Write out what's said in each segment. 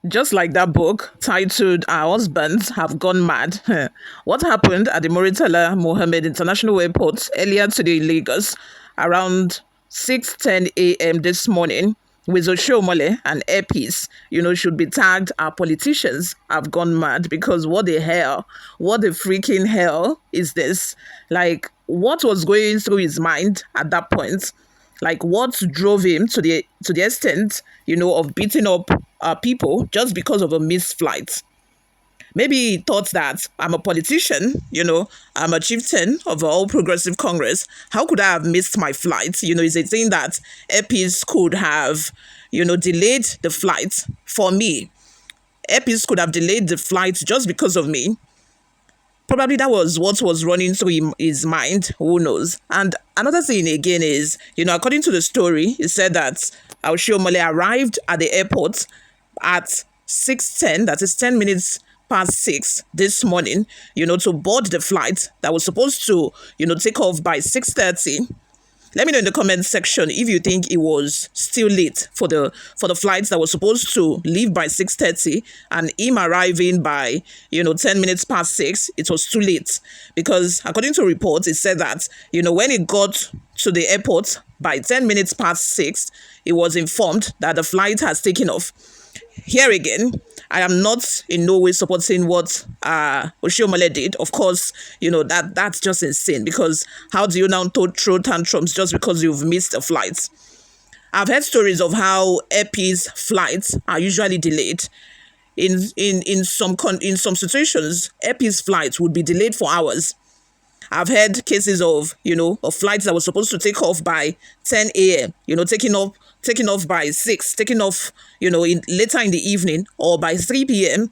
Just like that book titled Our Husbands Have Gone Mad. What happened at the Muritala Mohammed International Airport earlier today in Lagos around 6:10 a.m. this morning with Oshiomhole and airpeace, should be tagged. Our politicians have gone mad because what the freaking hell is this? Like, what was going through his mind at that point? Like, what drove him to the extent of beating up people just because of a missed flight? Maybe he thought that I'm a politician, I'm a chieftain of the All Progressive Congress. How could I have missed my flight? Is it saying that airpeace could have delayed the flight for me? Airpeace could have delayed the flight just because of me. Probably that was what was running through his mind. Who knows? And another thing again is, according to the story, it said that Oshiomhole arrived at the airport at 6:10, that is 10 minutes past 6 this morning, to board the flight that was supposed to, take off by 6:30. Let me know in the comment section if you think it was still late for the flights that was supposed to leave by 6:30 and him arriving by 10 minutes past 6. It was too late because according to reports, it said that when it got to the airport by 10 minutes past 6, it was informed that the flight has taken off. Here again, I am not in no way supporting what Oshiomhole did. Of course, that's just insane, because how do you now throw tantrums just because you've missed a flight? I've heard stories of how airpeace flights are usually delayed. In some situations, airpeace flights would be delayed for hours. I've heard cases of flights that were supposed to take off by 10 a.m., taking off by 6, taking off, later in the evening or by 3 p.m.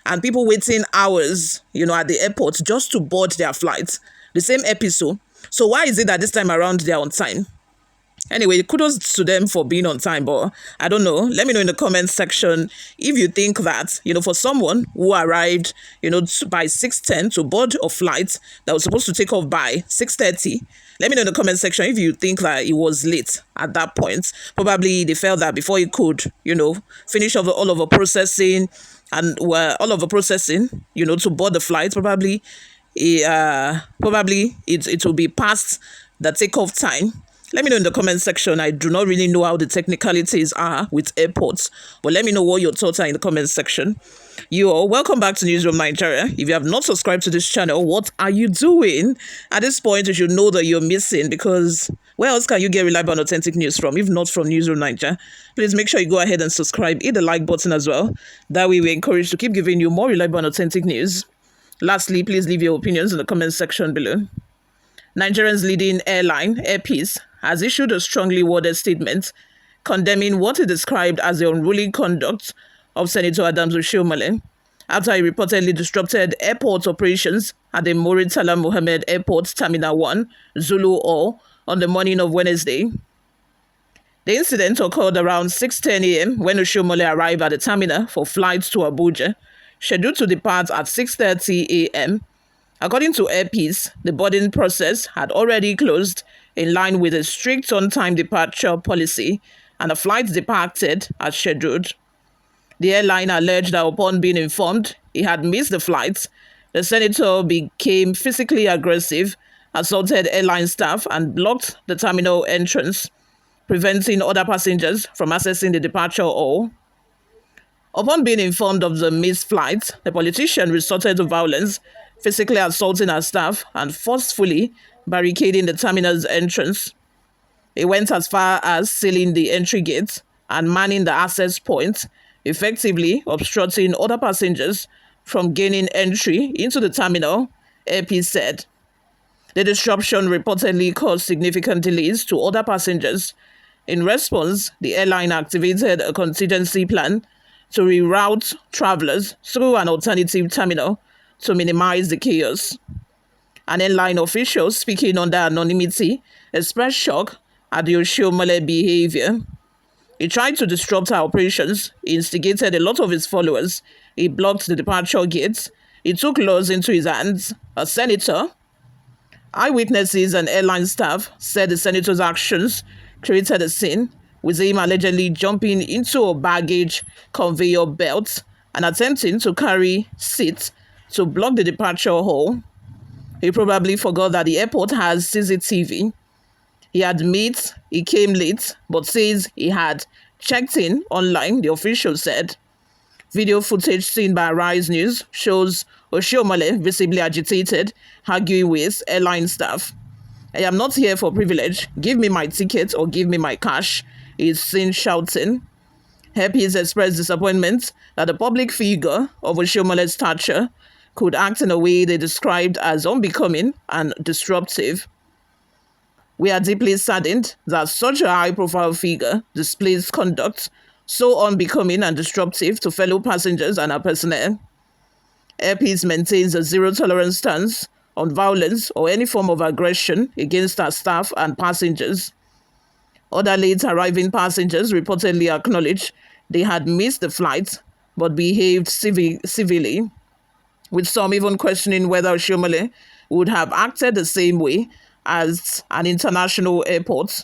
and people waiting hours, at the airport just to board their flights. The same episode. So why is it that this time around they're on time? Anyway, kudos to them for being on time, but I don't know. Let me know in the comment section if you think that, for someone who arrived, by 6:10 to board a flight that was supposed to take off by 6:30. Let me know in the comment section if you think that it was late at that point. Probably they felt that before it could, finish all of the processing and all of the processing, to board the flight, probably it will be past the takeoff time. Let me know in the comment section. I do not really know how the technicalities are with airports, but let me know what your thoughts are in the comment section. You all, welcome back to Newsroom Nigeria. If you have not subscribed to this channel, what are you doing? At this point, you should know that you're missing, because where else can you get reliable and authentic news from, if not from Newsroom Nigeria? Please make sure you go ahead and subscribe. Hit the like button as well. That way we're encouraged to keep giving you more reliable and authentic news. Lastly, please leave your opinions in the comment section below. Nigeria's leading airline, airpeace, has issued a strongly worded statement condemning what it described as the unruly conduct of Senator Adams Oshiomhole after he reportedly disrupted airport operations at the Muritala Mohammed Airport Terminal 1, Zulu Hall, on the morning of Wednesday. The incident occurred around 6:10 a.m. when Oshiomhole arrived at the terminal for flights to Abuja, scheduled to depart at 6:30 a.m. According to airpeace, the boarding process had already closed in line with a strict on-time departure policy, and the flight departed as scheduled. The airline alleged that upon being informed he had missed the flight, the senator became physically aggressive, assaulted airline staff, and blocked the terminal entrance, preventing other passengers from accessing the departure hall. Upon being informed of the missed flight, the politician resorted to violence, physically assaulting our staff and forcefully barricading the terminal's entrance. He went as far as sealing the entry gate and manning the access point, effectively obstructing other passengers from gaining entry into the terminal, airpeace said. The disruption reportedly caused significant delays to other passengers. In response, the airline activated a contingency plan to reroute travelers through an alternative terminal to minimize the chaos. An airline official speaking under anonymity expressed shock at the Oshiomhole behavior. He tried to disrupt our operations. He instigated a lot of his followers. He blocked the departure gates. He took laws into his hands. A senator. Eyewitnesses and airline staff said the senator's actions created a scene with him allegedly jumping into a baggage conveyor belt and attempting to carry seats to block the departure hall. He probably forgot that the airport has CCTV. He admits he came late, but says he had checked in online, the official said. Video footage seen by Rise News shows Oshiomhole visibly agitated, arguing with airline staff. I am not here for privilege. Give me my ticket or give me my cash, he is seen shouting. Airpeace expressed disappointment that the public figure of Oshiomhole's stature could act in a way they described as unbecoming and disruptive. We are deeply saddened that such a high-profile figure displays conduct so unbecoming and disruptive to fellow passengers and our personnel. Airpeace maintains a zero-tolerance stance on violence or any form of aggression against our staff and passengers. Other late-arriving passengers reportedly acknowledged they had missed the flight but behaved civilly, with some even questioning whether Oshiomhole would have acted the same way as an international airport.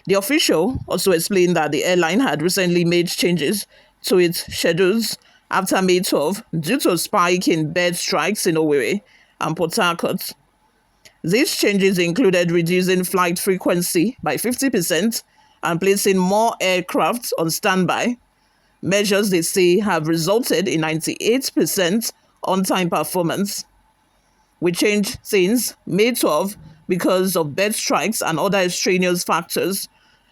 The official also explained that the airline had recently made changes to its schedules after May 12 due to a spike in bird strikes in Owerri and Port Harcourt. These changes included reducing flight frequency by 50% and placing more aircraft on standby, measures they say have resulted in 98% on-time performance. We changed since May 12 because of bird strikes and other extraneous factors.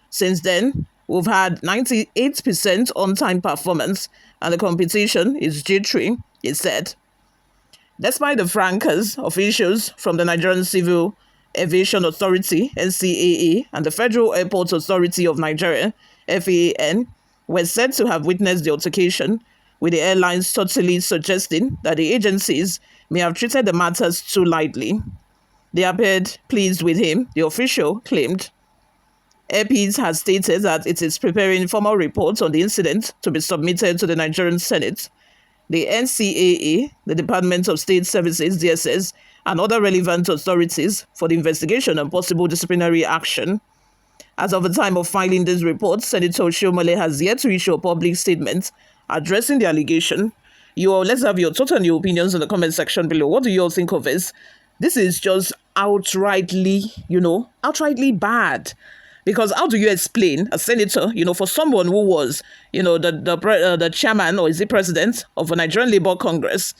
Since then, we've had 98% on-time performance and the competition is jittery, he said. Despite the fracas, officials from the Nigerian Civil Aviation Authority, NCAA, and the Federal Airports Authority of Nigeria, FAAN, were said to have witnessed the altercation, with the airlines subtly suggesting that the agencies may have treated the matters too lightly. They appeared pleased with him, the official claimed. Airpeace has stated that it is preparing formal reports on the incident to be submitted to the Nigerian Senate. The NCAA, the Department of State Services, DSS, and other relevant authorities for the investigation and possible disciplinary action. As of the time of filing this report, Senator Oshiomhole has yet to issue a public statement addressing the allegation. Let's have your thoughts and your opinions in the comment section below. What do you all think of this? This is just outrightly bad. Because how do you explain a senator, for someone who was, the chairman or is the president of a Nigerian Labour Congress,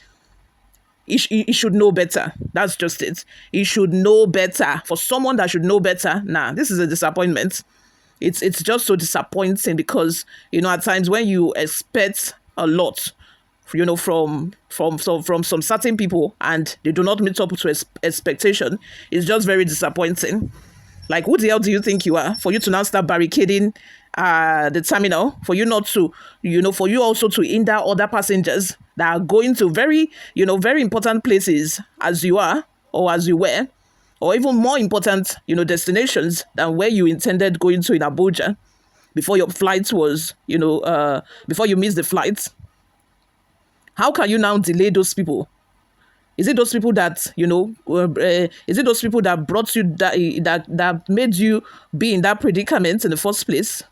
he should know better. That's just it. He should know better. For someone that should know better, this is a disappointment. It's just so disappointing because, at times when you expect a lot, from some certain people and they do not meet up to expectation, it's just very disappointing. Like, who the hell do you think you are for you to now start barricading the terminal, for you not to, for you also to hinder other passengers that are going to very important places as you are or as you were, or even more important, destinations than where you intended going to in Abuja before your flight was, before you missed the flight. How can you now delay those people? Is it those people that, is it those people that brought you, that made you be in that predicament in the first place?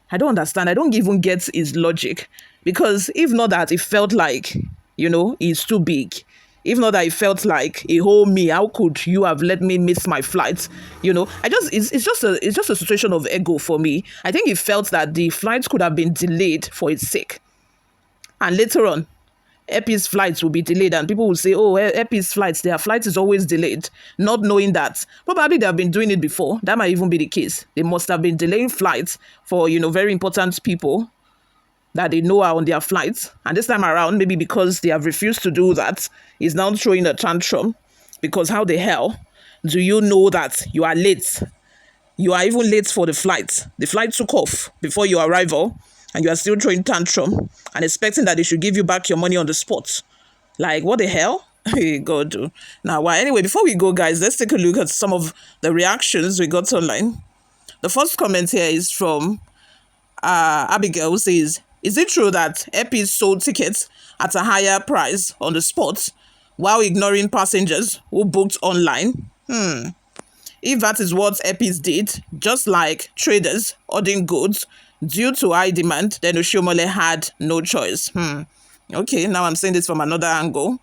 I don't understand. I don't even get his logic. Because if not that it felt like, he's too big. If not that it felt like, me, how could you have let me miss my flight? It's just a situation of ego for me. I think it felt that the flight could have been delayed for its sake. And later on, Airpeace flights will be delayed and people will say, Airpeace flights, their flight is always delayed, not knowing that probably they have been doing it before. That might even be the case. They must have been delaying flights for, very important people that they know are on their flights. And this time around, maybe because they have refused to do that, is now throwing a tantrum. Because how the hell do you know that you are late? You are even late for the flight. The flight took off before your arrival. And you are still throwing tantrum and expecting that they should give you back your money on the spot. Like, what the hell? Hey, God. Now, anyway, before we go, guys, let's take a look at some of the reactions we got online. The first comment here is from Abigail, who says, is it true that Airpeace sold tickets at a higher price on the spot while ignoring passengers who booked online? If that is what airpeace did, just like traders ordering goods due to high demand, then Oshiomhole had no choice. Okay, now I'm saying this from another angle.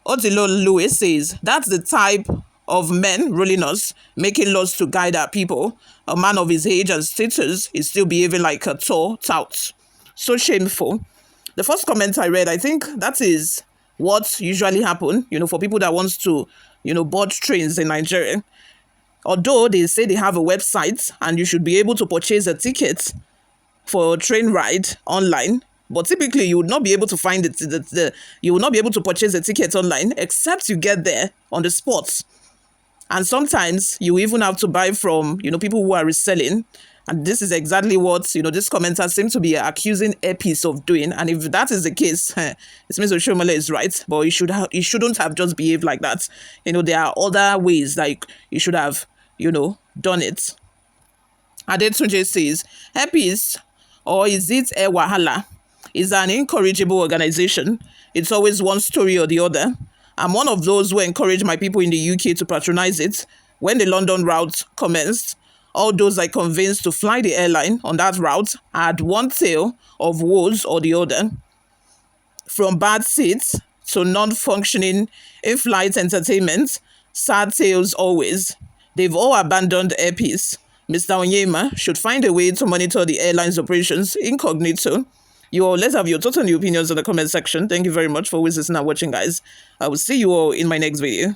Otilo Lewis says, that's the type of men ruling us, making laws to guide our people. A man of his age and status is still behaving like a tall tout. So shameful. The first comment I read, I think that is what usually happen, for people that wants to, board trains in Nigeria. Although they say they have a website and you should be able to purchase a ticket for a train ride online, but typically you would not be able to find it. You will not be able to purchase a ticket online except you get there on the spot. And sometimes you even have to buy from, people who are reselling. And this is exactly what, this commenter seem to be accusing airpeace of doing. And if that is the case, it means Oshiomhole is right. But he shouldn't have just behaved like that. There are other ways like you should have, done it. Adetunje says, airpeace, or is it Air Wahala, is an incorrigible organization. It's always one story or the other. I'm one of those who encourage my people in the UK to patronize it. When the London route commenced, all those I convinced to fly the airline on that route had one tale of woes or the other. From bad seats to non-functioning in-flight entertainment, sad tales always. They've all abandoned airpeace. Mr. Onyema should find a way to monitor the airline's operations incognito. You all, let's have your thoughts and your opinions in the comment section. Thank you very much for always listening and watching, guys. I will see you all in my next video.